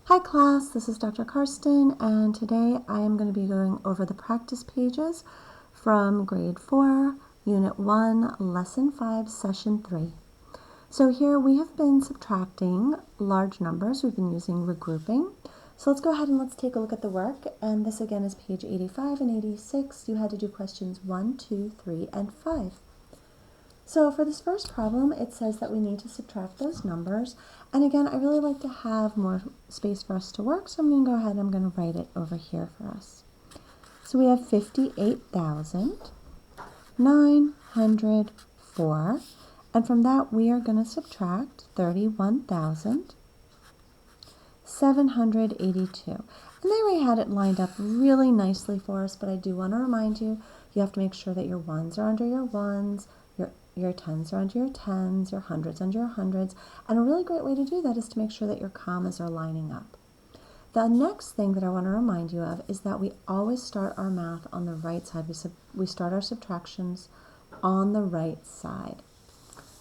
Hi class, this is Dr. Karsten, and today I am going to be going over the practice pages from Grade 4, Unit 1, Lesson 5, Session 3. So here we have been subtracting large numbers. We've been using regrouping. So let's go ahead and let's take a look at the work, and this again is page 85 and 86. You had to do questions 1, 2, 3, and 5. So for this first problem, it says that we need to subtract those numbers. And again, I really like to have more space for us to work, so I'm going to go ahead and I'm going to write it over here for us. So we have 58,904, and from that we are going to subtract 31,782. And they already had it lined up really nicely for us, but I do want to remind you, you have to make sure that your ones are under your ones, your tens are under your tens, your hundreds under your hundreds, and a really great way to do that is to make sure that your commas are lining up. The next thing that I want to remind you of is that we always start our math on the right side. We start our subtractions on the right side.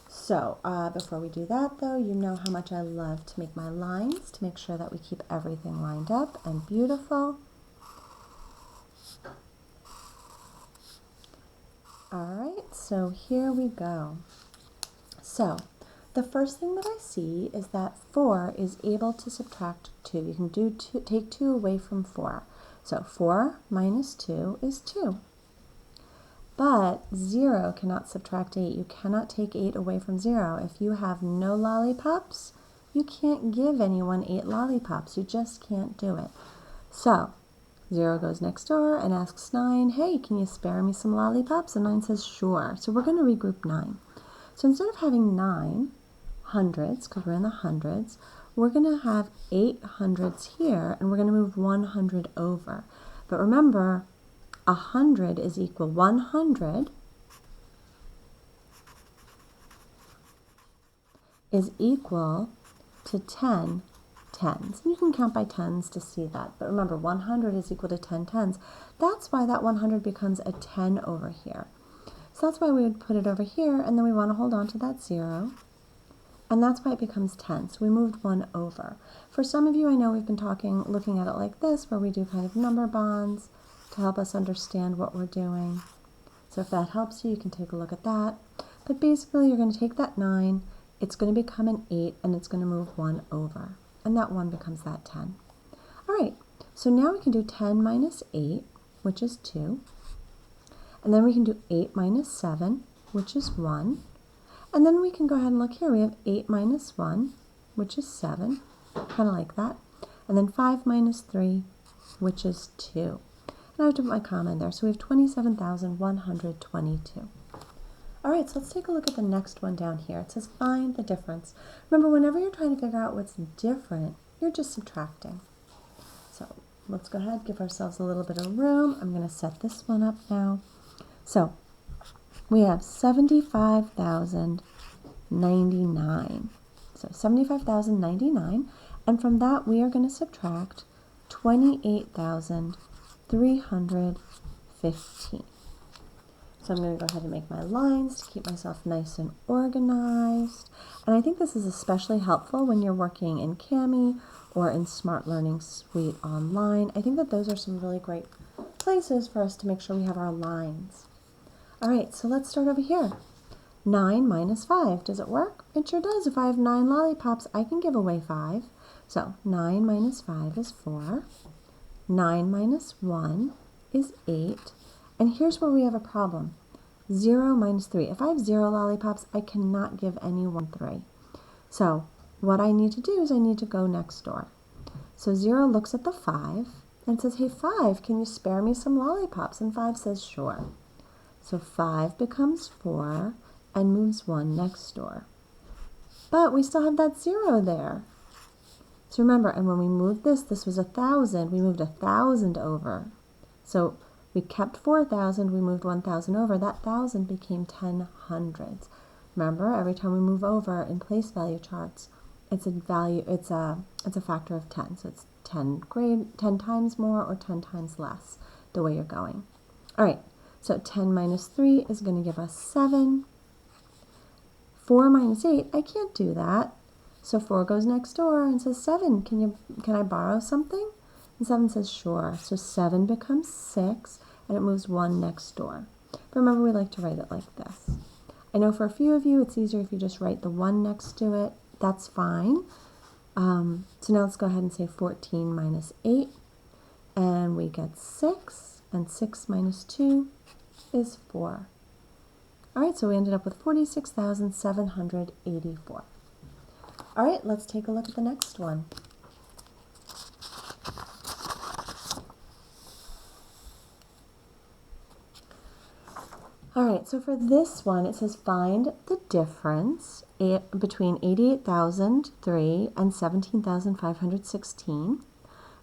So before we do that though, you know how much I love to make my lines to make sure that we keep everything lined up and beautiful. Alright, so here we go. So, the first thing that I see is that 4 is able to subtract 2. You can take 2 away from 4. So 4 minus 2 is 2. But 0 cannot subtract 8. You cannot take 8 away from 0. If you have no lollipops, you can't give anyone 8 lollipops. You just can't do it. So 0 goes next door and asks 9, hey, can you spare me some lollipops? And 9 says, sure. So we're going to regroup 9. So instead of having 9 hundreds, because we're in the hundreds, we're going to have 8 hundreds here, and we're going to move 100 over. But remember, 100 is equal, 100 is equal to 10 tens. And you can count by tens to see that. But remember, 100 is equal to 10 tens. That's why that 100 becomes a 10 over here. So that's why we would put it over here, and then we want to hold on to that 0. And that's why it becomes 10. So we moved 1 over. For some of you, I know we've been looking at it like this, where we do kind of number bonds to help us understand what we're doing. So if that helps you, you can take a look at that. But basically, you're going to take that 9, it's going to become an 8, and it's going to move 1 over. And that 1 becomes that 10. All right, so now we can do 10 minus 8, which is 2. And then we can do 8 minus 7, which is 1. And then we can go ahead and look here. We have 8 minus 1, which is 7, kind of like that. And then 5 minus 3, which is 2. And I have to put my comma in there. So we have 27,122. All right, so let's take a look at the next one down here. It says find the difference. Remember, whenever you're trying to figure out what's different, you're just subtracting. So let's go ahead, give ourselves a little bit of room. I'm going to set this one up now. So we have 75,099. So 75,099. And from that, we are going to subtract 28,315. So I'm going to go ahead and make my lines to keep myself nice and organized. And I think this is especially helpful when you're working in Kami or in Smart Learning Suite online. I think that those are some really great places for us to make sure we have our lines. All right, so let's start over here. 9 minus 5. Does it work? It sure does. If I have 9 lollipops, I can give away 5. So 9 minus 5 is 4. 9 minus 1 is 8. And here's where we have a problem. 0 minus 3. If I have 0 lollipops, I cannot give anyone 3. So what I need to do is I need to go next door. So 0 looks at the 5 and says, hey, 5, can you spare me some lollipops? And 5 says, sure. So 5 becomes 4 and moves 1 next door. But we still have that 0 there. So remember, and when we moved this was 1,000. We moved 1,000 over. So we kept 4,000, we moved 1,000 over. That 1,000 became 10 hundreds. Remember, every time we move over in place value charts, it's a factor of 10. So it's 10 times more or 10 times less, the way you're going. All right, so 10 minus 3 is going to give us 7. 4 minus 8, I can't do that. So 4 goes next door and says, 7, can I borrow something? And 7 says, sure. So 7 becomes 6, and it moves 1 next door. But remember, we like to write it like this. I know for a few of you, it's easier if you just write the 1 next to it. That's fine. So now let's go ahead and say 14 minus 8, and we get 6, and 6 minus 2 is 4. All right, so we ended up with 46,784. All right, let's take a look at the next one. All right, so for this one, it says find the difference between 88,003 and 17,516.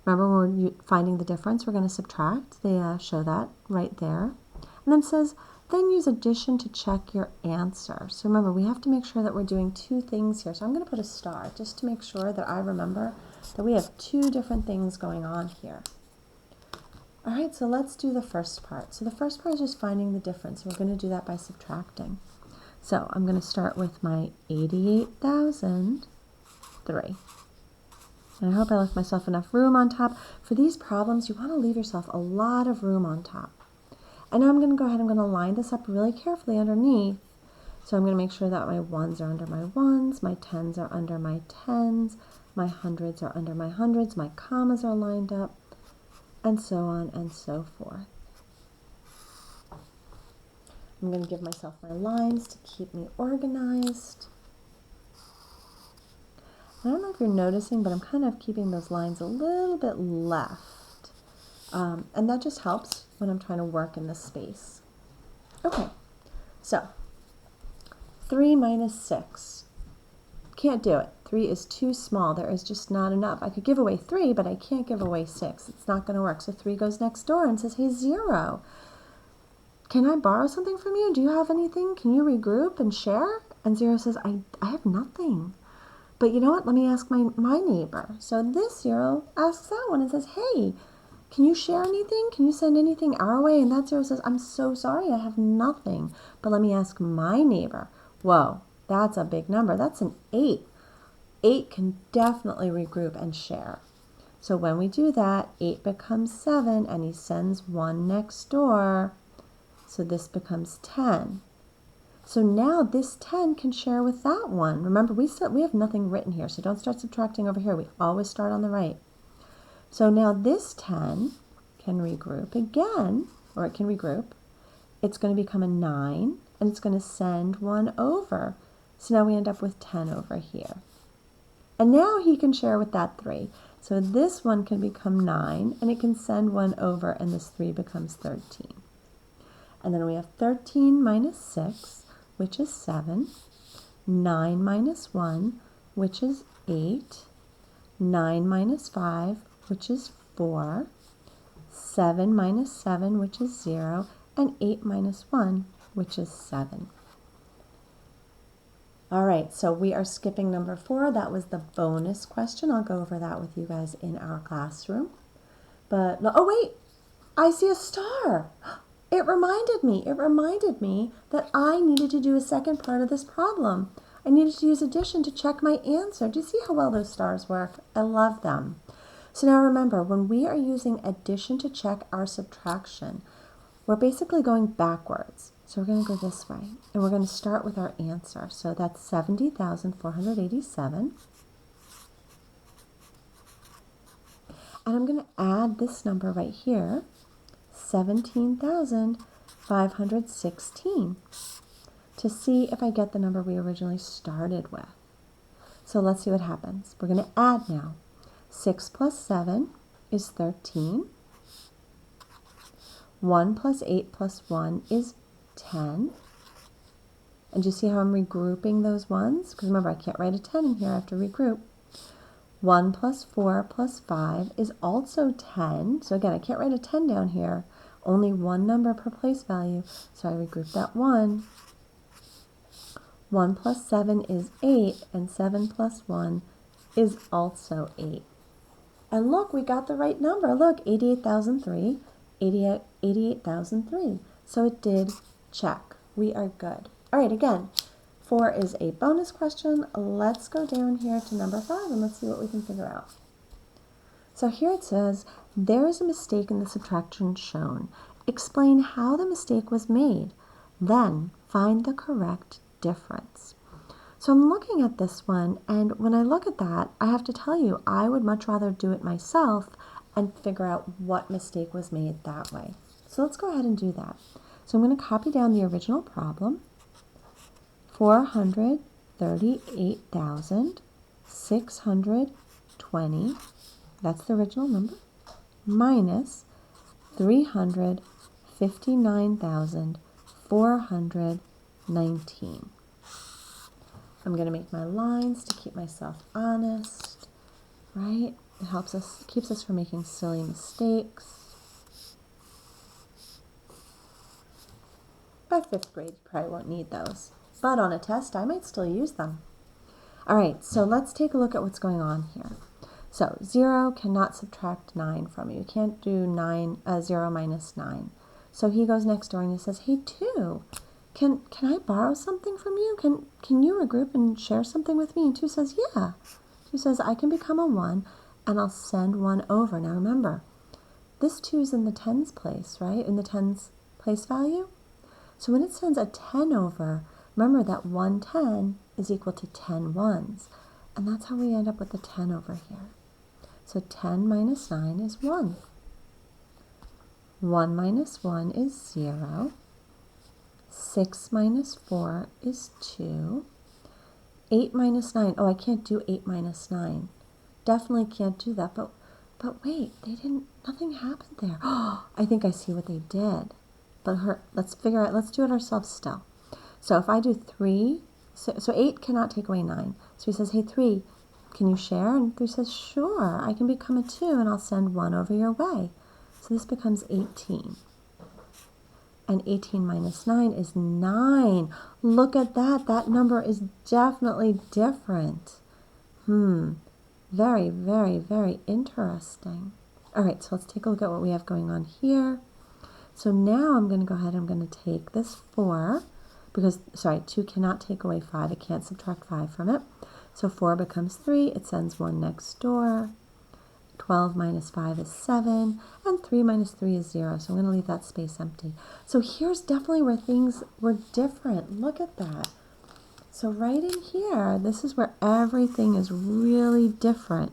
Remember, when we're finding the difference, we're going to subtract. They show that right there. And then it says, then use addition to check your answer. So remember, we have to make sure that we're doing 2 things here. So I'm going to put a star just to make sure that I remember that we have 2 different things going on here. All right, so let's do the first part. So the first part is just finding the difference. We're going to do that by subtracting. So I'm going to start with my 88,003. And I hope I left myself enough room on top. For these problems, you want to leave yourself a lot of room on top. And now I'm going to go ahead, I'm going to line this up really carefully underneath. So I'm going to make sure that my 1s are under my 1s, my 10s are under my 10s, my 100s are under my 100s, my commas are lined up, and so on and so forth. I'm going to give myself my lines to keep me organized. I don't know if you're noticing, but I'm kind of keeping those lines a little bit left. And that just helps when I'm trying to work in this space. Okay, so 3 minus 6. Can't do it. 3 is too small. There is just not enough. I could give away 3, but I can't give away 6. It's not going to work. So 3 goes next door and says, hey, 0. Can I borrow something from you? Do you have anything? Can you regroup and share? And 0 says, I have nothing. But you know what? Let me ask my neighbor. So this 0 asks that one and says, hey, can you share anything? Can you send anything our way? And that 0 says, I'm so sorry, I have nothing. But let me ask my neighbor. Whoa, that's a big number. That's an 8. 8 can definitely regroup and share. So when we do that, 8 becomes 7, and he sends 1 next door. So this becomes 10. So now this 10 can share with that one. Remember, we have nothing written here, so don't start subtracting over here. We always start on the right. So now this 10 can regroup again, or it can regroup. It's going to become a 9, and it's going to send 1 over. So now we end up with 10 over here. And now he can share with that 3. So this one can become 9, and it can send 1 over, and this 3 becomes 13. And then we have 13 minus 6, which is 7. 9 minus 1, which is 8. 9 minus 5, which is 4. 7 minus 7, which is 0. And 8 minus 1, which is 7. All right, so we are skipping number 4. That was the bonus question. I'll go over that with you guys in our classroom. But, oh wait, I see a star. It reminded me that I needed to do a second part of this problem. I needed to use addition to check my answer. Do you see how well those stars work? I love them. So now remember, when we are using addition to check our subtraction, we're basically going backwards. So we're going to go this way, and we're going to start with our answer. So that's 70,487. And I'm going to add this number right here, 17,516, to see if I get the number we originally started with. So let's see what happens. We're going to add now. 6 plus 7 is 13. 1 plus 8 plus 1 is 10. And do you see how I'm regrouping those ones? Because remember, I can't write a 10 in here. I have to regroup. 1 plus 4 plus 5 is also 10. So again, I can't write a 10 down here. Only one number per place value. So I regroup that 1. 1 plus 7 is 8. And 7 plus 1 is also 8. And look, we got the right number. Look, 88,003. 88,003. So it did check. We are good. All right, again, 4 is a bonus question. Let's go down here to number 5 and let's see what we can figure out. So here it says, there is a mistake in the subtraction shown. Explain how the mistake was made. Then find the correct difference. So I'm looking at this one, and when I look at that, I have to tell you, I would much rather do it myself and figure out what mistake was made that way. So let's go ahead and do that. So I'm going to copy down the original problem, 438,620, that's the original number, minus 359,419. I'm going to make my lines to keep myself honest, right? It helps us, keeps us from making silly mistakes. By 5th grade, you probably won't need those, but on a test, I might still use them. All right, so let's take a look at what's going on here. So 0 cannot subtract 9 from you. You can't do 0 minus 9. So he goes next door and he says, hey, 2, can I borrow something from you? Can you regroup and share something with me? And 2 says, yeah. 2 says, I can become a 1 and I'll send 1 over. Now remember, this 2 is in the tens place, right? In the tens place value. So when it sends a 10 over, remember that 1 10 is equal to 10 ones. And that's how we end up with the 10 over here. So 10 minus 9 is 1. 1 minus 1 is 0. 6 minus 4 is 2. 8 minus 9. Oh, I can't do 8 minus 9. Definitely can't do that. But wait, nothing happened there. Oh, I think I see what they did. But let's figure out, let's do it ourselves still. So if I do 3, so 8 cannot take away 9. So he says, hey, 3, can you share? And 3 says, sure, I can become a 2 and I'll send 1 over your way. So this becomes 18. And 18 minus 9 is 9. Look at that. That number is definitely different. Very, very, very interesting. All right, so let's take a look at what we have going on here. So now I'm going to go ahead, I'm going to take this 4, because, sorry, 2 cannot take away 5. It can't subtract 5 from it. So 4 becomes 3. It sends 1 next door. 12 minus 5 is 7, and 3 minus 3 is 0, so I'm going to leave that space empty. So here's definitely where things were different. Look at that. So right in here, this is where everything is really different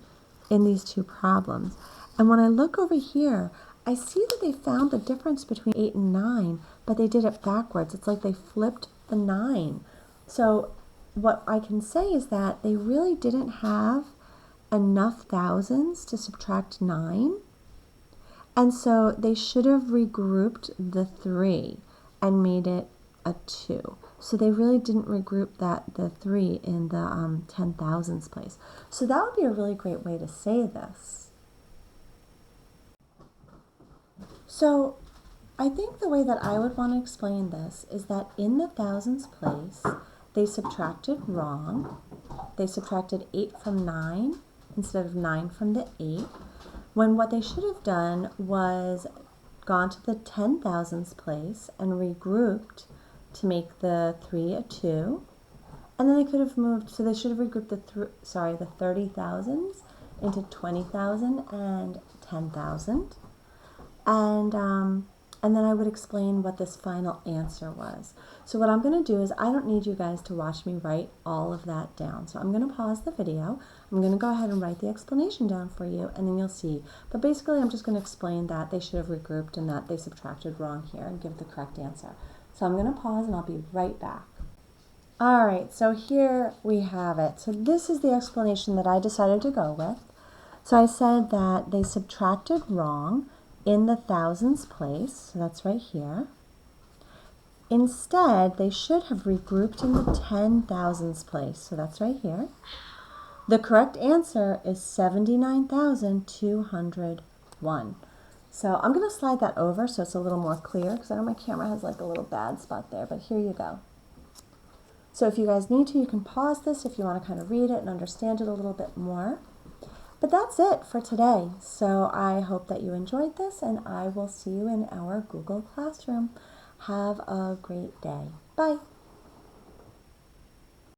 in these two problems. And when I look over here, I see that they found the difference between 8 and 9, but they did it backwards. It's like they flipped the 9. So what I can say is that they really didn't have enough thousands to subtract 9, and so they should have regrouped the 3 and made it a 2. So they really didn't regroup the 3 in the 10,000s place. So that would be a really great way to say this. So I think the way that I would want to explain this is that in the thousands place, they subtracted wrong. They subtracted 8 from 9 instead of 9 from the 8, when what they should have done was gone to the 10,000s place and regrouped to make the 3 a 2, and then they could have moved, so they should have regrouped the 30,000s into 20,000 and 10,000, and then I would explain what this final answer was. So what I'm going to do is, I don't need you guys to watch me write all of that down. So I'm going to pause the video. I'm going to go ahead and write the explanation down for you, and then you'll see. But basically, I'm just going to explain that they should have regrouped and that they subtracted wrong here and give the correct answer. So I'm going to pause and I'll be right back. All right, so here we have it. So this is the explanation that I decided to go with. So I said that they subtracted wrong in the thousands place, so that's right here. Instead, they should have regrouped in the 10,000s place, so that's right here. The correct answer is 79,201. So I'm going to slide that over so it's a little more clear, because I know my camera has like a little bad spot there, but here you go. So if you guys need to, you can pause this if you want to kind of read it and understand it a little bit more. But that's it for today. So I hope that you enjoyed this, and I will see you in our Google Classroom. Have a great day. Bye.